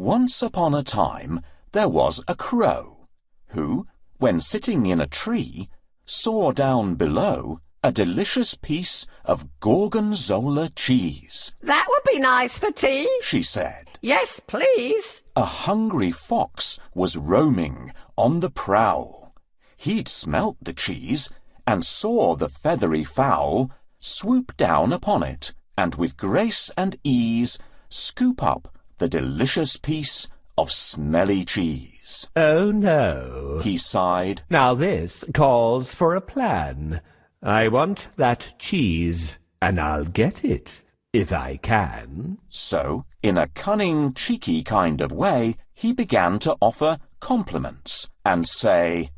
Once upon a time there was a crow who, when sitting in a tree, saw down below a delicious piece of gorgonzola cheese. "That would be nice for tea," she said. "Yes, please." A hungry fox was roaming on the prowl. He'd smelt the cheese and saw the feathery fowl swoop down upon it and with grace and ease scoop up the delicious piece of smelly cheese. "Oh, no," he sighed. "Now this calls for a plan. I want that cheese, and I'll get it, if I can." So, in a cunning, cheeky kind of way, he began to offer compliments and say,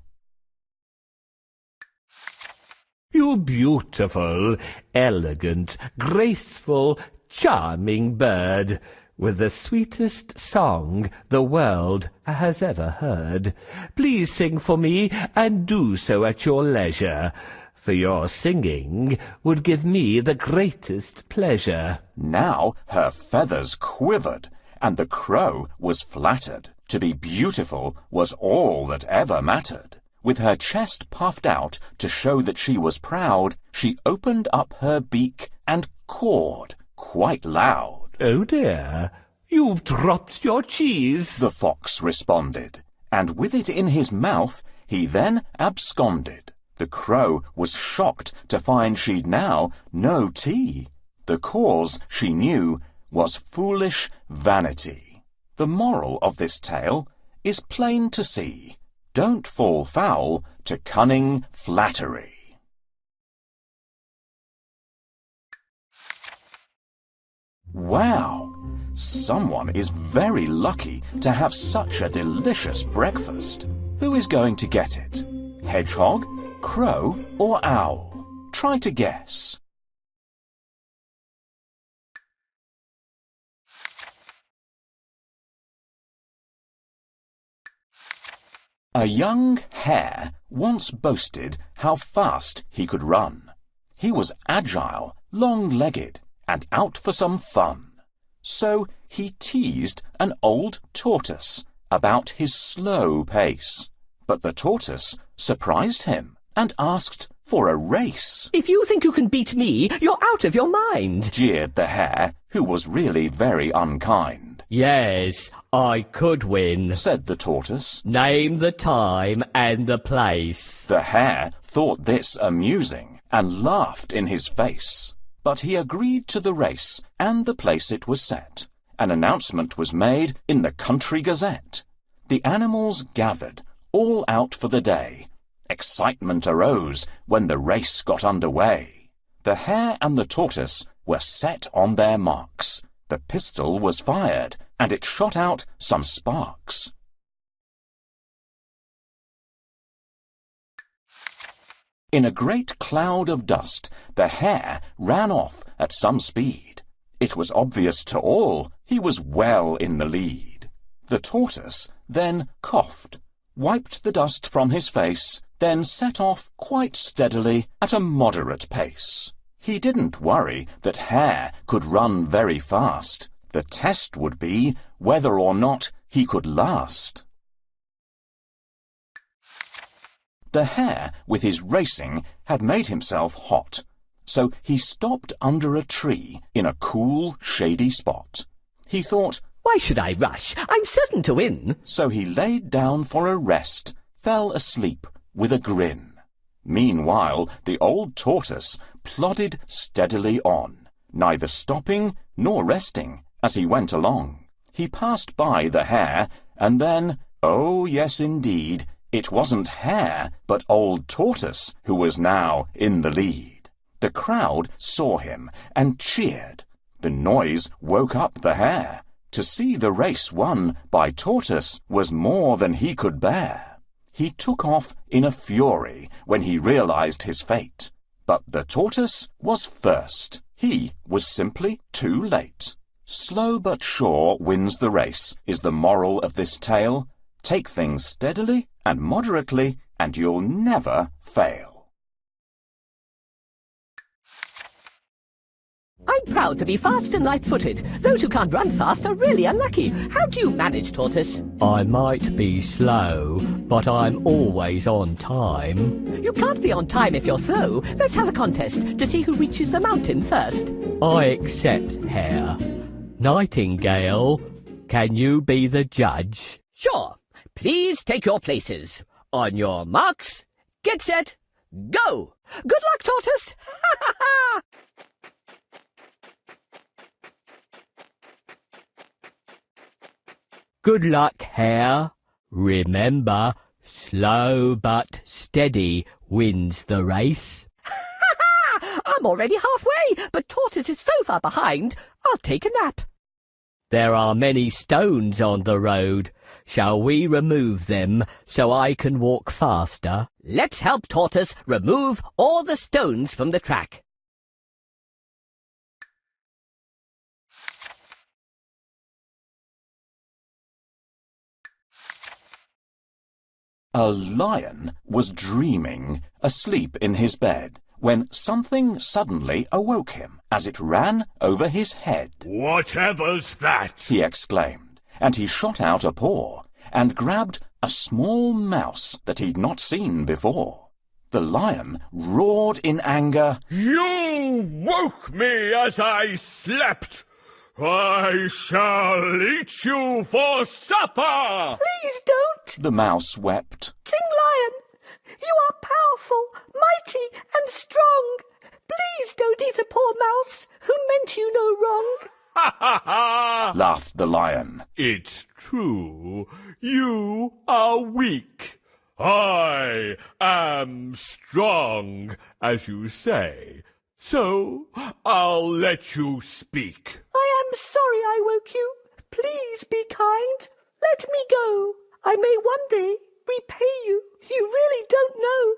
"You beautiful, elegant, graceful, charming bird, with the sweetest song the world has ever heard. Please sing for me, and do so at your leisure, for your singing would give me the greatest pleasure." Now her feathers quivered, and the crow was flattered. To be beautiful was all that ever mattered. With her chest puffed out to show that she was proud, she opened up her beak and cawed quite loud. "Oh dear, you've dropped your cheese," the fox responded, and with it in his mouth he then absconded. The crow was shocked to find she'd now no tea. The cause, she knew, was foolish vanity. The moral of this tale is plain to see. Don't fall foul to cunning flattery. Wow! Someone is very lucky to have such a delicious breakfast. Who is going to get it? Hedgehog, crow, or owl? Try to guess. A young hare once boasted how fast he could run. He was agile, long-legged, and out for some fun. So he teased an old tortoise about his slow pace. But the tortoise surprised him and asked for a race. "If you think you can beat me, you're out of your mind," jeered the hare, who was really very unkind. "Yes, I could win," said the tortoise. "Name the time and the place." The hare thought this amusing and laughed in his face. But he agreed to the race and the place it was set. An announcement was made in the Country Gazette. The animals gathered, all out for the day. Excitement arose when the race got under way. The hare and the tortoise were set on their marks. The pistol was fired, and it shot out some sparks. In a great cloud of dust, the hare ran off at some speed. It was obvious to all he was well in the lead. The tortoise then coughed, wiped the dust from his face, then set off quite steadily at a moderate pace. He didn't worry that hare could run very fast. The test would be whether or not he could last. The hare, with his racing, had made himself hot, so he stopped under a tree in a cool, shady spot. He thought, "Why should I rush? I'm certain to win." So he laid down for a rest, fell asleep with a grin. Meanwhile, the old tortoise plodded steadily on, neither stopping nor resting as he went along. He passed by the hare, and then, oh yes indeed, it wasn't hare, but old tortoise who was now in the lead. The crowd saw him and cheered. The noise woke up the hare. To see the race won by tortoise was more than he could bear. He took off in a fury when he realized his fate. But the tortoise was first. He was simply too late. Slow but sure wins the race is the moral of this tale. Take things steadily and moderately, and you'll never fail. I'm proud to be fast and light-footed. Those who can't run fast are really unlucky. How do you manage, Tortoise? I might be slow, but I'm always on time. You can't be on time if you're slow. Let's have a contest to see who reaches the mountain first. I accept, Hare. Nightingale, can you be the judge? Sure. Please take your places. On your marks, get set, go! Good luck, Tortoise! Ha-ha-ha! Good luck, Hare. Remember, slow but steady wins the race. I'm already halfway, but Tortoise is so far behind, I'll take a nap. There are many stones on the road. Shall we remove them so I can walk faster? Let's help Tortoise remove all the stones from the track. A lion was dreaming, asleep in his bed, when something suddenly awoke him as it ran over his head. "Whatever's that?" he exclaimed, and he shot out a paw and grabbed a small mouse that he'd not seen before. The lion roared in anger. "You woke me as I slept! I shall eat you for supper!" Please don't! The mouse wept. King Lion, you are powerful, mighty and strong. Please don't eat a poor mouse who meant you no wrong. "Ha ha ha!" laughed the lion. "It's true. You are weak. I am strong, as you say. So I'll let you speak." I am sorry I woke you. Please be kind. Let me go. I may one day repay you. You really don't know.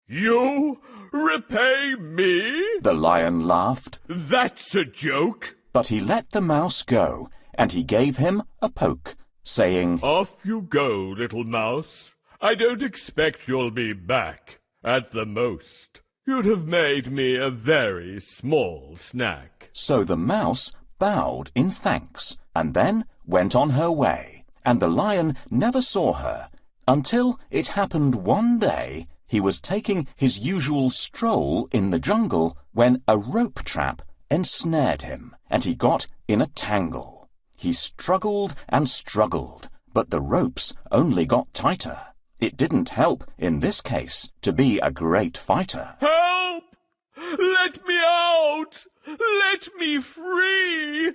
"You repay me?" The lion laughed. "That's a joke." But he let the mouse go, and he gave him a poke, saying, "Off you go, little mouse. I don't expect you'll be back. At the most, you'd have made me a very small snack." So the mouse bowed in thanks, and then went on her way, and the lion never saw her, until it happened one day he was taking his usual stroll in the jungle when a rope trap ensnared him, and he got in a tangle. He struggled and struggled, but the ropes only got tighter. It didn't help, in this case, to be a great fighter. "Help! Let me out! Let me free!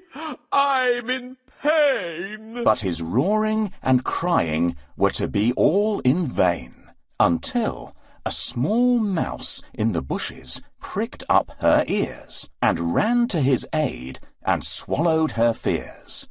I'm in pain!" But his roaring and crying were to be all in vain, until a small mouse in the bushes pricked up her ears and ran to his aid and swallowed her fears.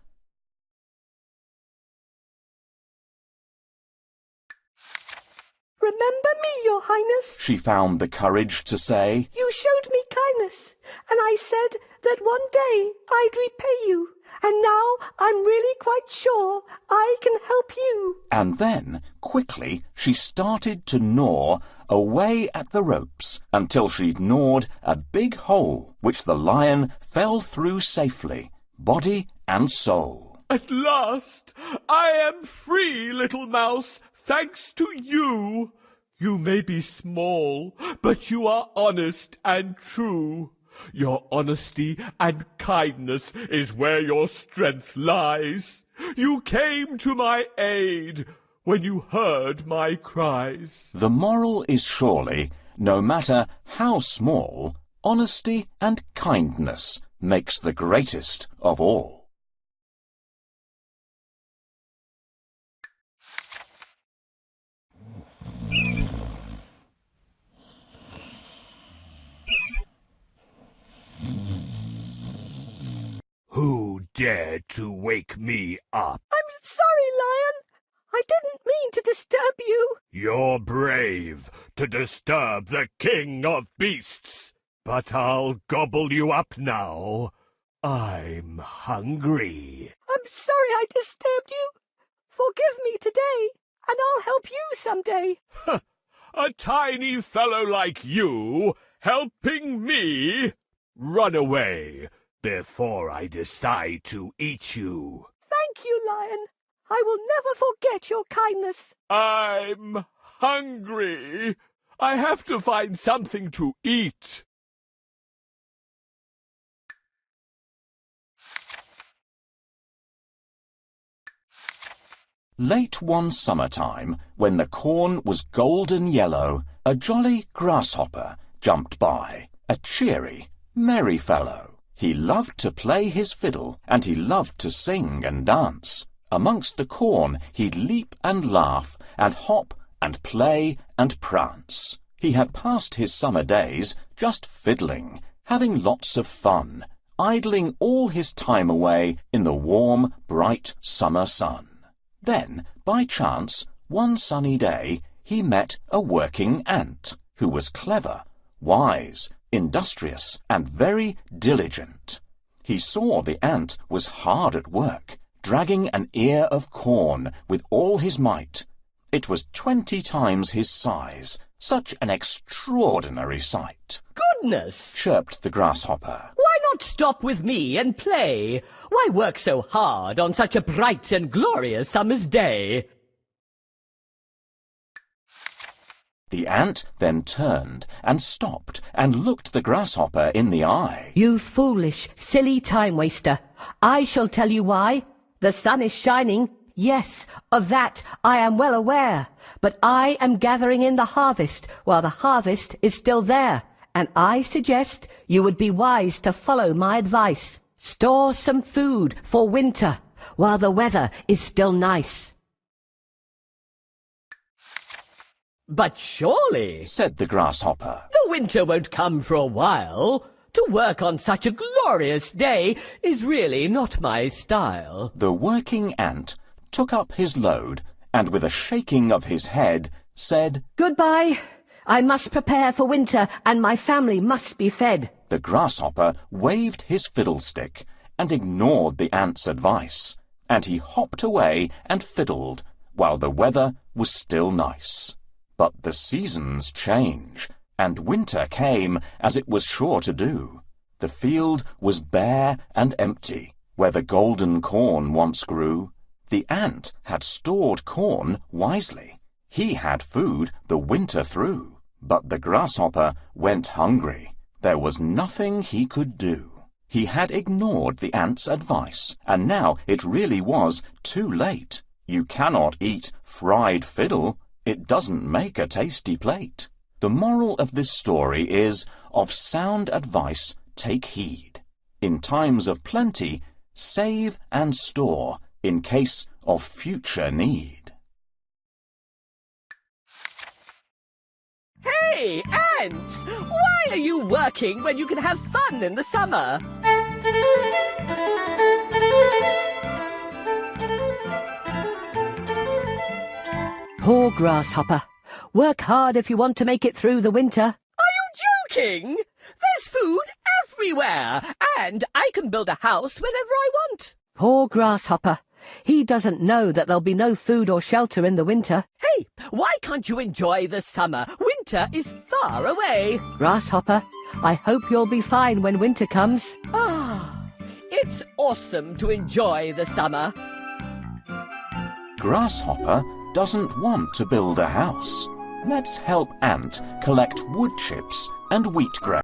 Remember me, your highness. She found the courage to say. You showed me kindness, and I said that one day I'd repay you. And now I'm really quite sure I can help you. And then, quickly, she started to gnaw away at the ropes until she'd gnawed a big hole which the lion fell through safely, body and soul. "At last I am free, little mouse, thanks to you. You may be small, but you are honest and true. Your honesty and kindness is where your strength lies. You came to my aid when you heard my cries." The moral is surely, no matter how small, honesty and kindness makes the greatest of all. "Who dared to wake me up?" I'm sorry, Lion. I didn't mean to disturb you. "You're brave to disturb the king of beasts, but I'll gobble you up now. I'm hungry." I'm sorry I disturbed you. Forgive me today, and I'll help you someday. A tiny fellow like you helping me? Run away before I decide to eat you. Thank you, Lion. I will never forget your kindness. I'm hungry. I have to find something to eat. Late one summertime, when the corn was golden yellow, a jolly grasshopper jumped by, a cheery, merry fellow. He loved to play his fiddle, and he loved to sing and dance. Amongst the corn he'd leap and laugh, and hop and play and prance. He had passed his summer days just fiddling, having lots of fun, idling all his time away in the warm, bright summer sun. Then, by chance, one sunny day, he met a working ant, who was clever, wise, industrious, and very diligent. He saw the ant was hard at work, dragging an ear of corn with all his might. It was 20 times his size, such an extraordinary sight. Goodness! Chirped the grasshopper. Why not stop with me and play? Why work so hard on such a bright and glorious summer's day? The ant then turned and stopped and looked the grasshopper in the eye. You foolish, silly time-waster. I shall tell you why. The sun is shining. Yes, of that I am well aware. But I am gathering in the harvest while the harvest is still there. And I suggest you would be wise to follow my advice. Store some food for winter while the weather is still nice. But surely, said the grasshopper, the winter won't come for a while. To work on such a glorious day is really not my style. The working ant took up his load and with a shaking of his head said, Goodbye. I must prepare for winter and my family must be fed. The grasshopper waved his fiddlestick and ignored the ant's advice, and he hopped away and fiddled while the weather was still nice. But the seasons change, and winter came as it was sure to do. The field was bare and empty, where the golden corn once grew. The ant had stored corn wisely. He had food the winter through. But the grasshopper went hungry. There was nothing he could do. He had ignored the ant's advice, and now it really was too late. You cannot eat fried fiddle. It doesn't make a tasty plate. The moral of this story is, of sound advice take heed. In times of plenty, save and store in case of future need. Hey, ants! Why are you working when you can have fun in the summer? Poor grasshopper. Work hard if you want to make it through the winter. Are you joking? There's food everywhere, and I can build a house whenever I want. Poor grasshopper. He doesn't know that there'll be no food or shelter in the winter. Hey, why can't you enjoy the summer? Winter is far away. Grasshopper, I hope you'll be fine when winter comes. Ah, it's awesome to enjoy the summer. Grasshopper doesn't want to build a house. Let's help Ant collect wood chips and wheat grain.